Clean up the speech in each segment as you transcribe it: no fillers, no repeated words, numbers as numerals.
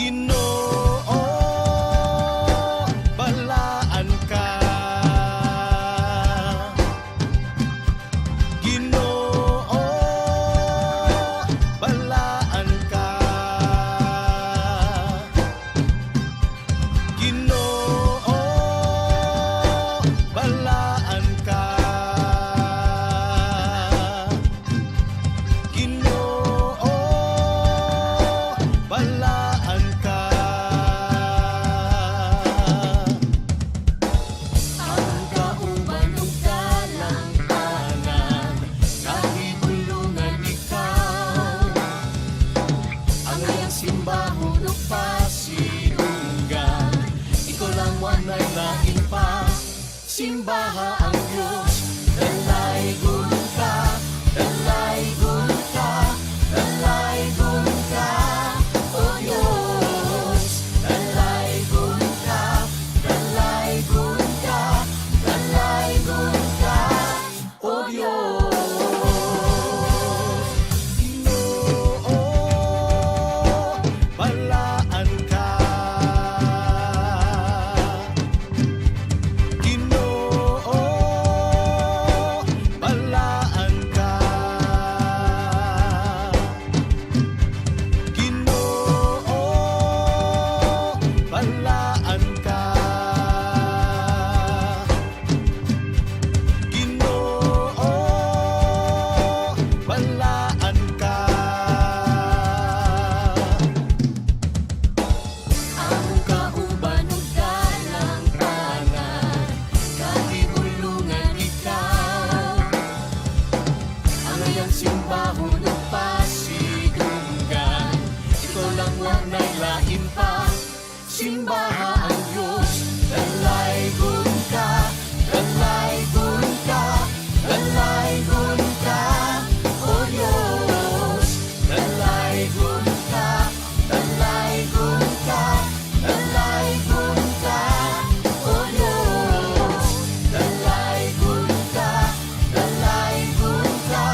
Ginoo, balaan ka. Ginoo, balaan ka. Ginoo, balaan ka. Ginoo, balaan ka. Ang kauban ug dalang tanan, kahigulungan ikaw. Ang iyang simbahon ug pasilungan, ikaw lang wanay lain pa. Simbaha ang Diyos, dalay gulong ka, dalay gulong ka, dalay gulong ka, O Diyos. Dalay gulong ka, dalay gulong ka, dalay gulong ka, O Diyos. Ginoo, balaan ka. Ginoo, balaan ka. Ginoo, balaan ka. Ginoo, balaan ka. Ang kauban ug dalang tanan, kahigulungan ikaw. Ang iyang simbahon ug pasilungan, ikaw lang wanay lain pa. Simbaha ang Diyos, dalay gulong ka, dalay gulong ka, dalay gulong ka, O Diyos. Dalay gulong ka, dalay gulong ka, dalay gulong ka, O Diyos. Dalay gulong ka, dalay gulong ka,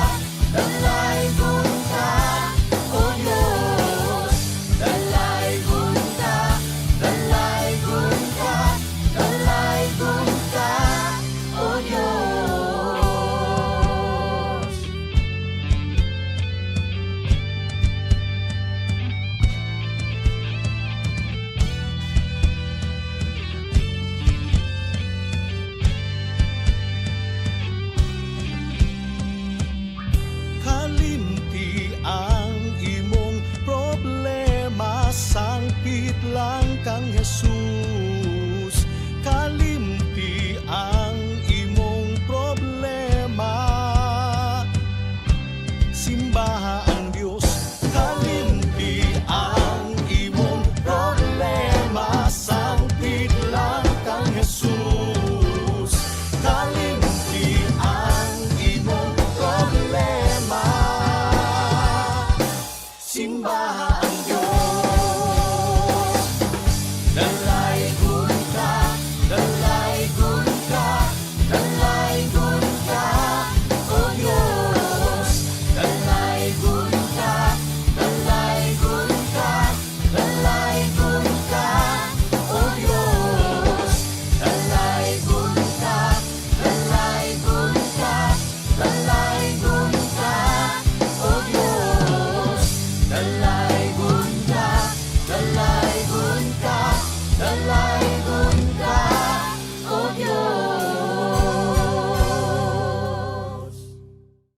dalay gulong ka, O Diyos. Dalay gulong ka, dalay gulong ka, dalay gulong ka, O Diyos. Kalimti ang imong problema, sangpit lang kang Jesus.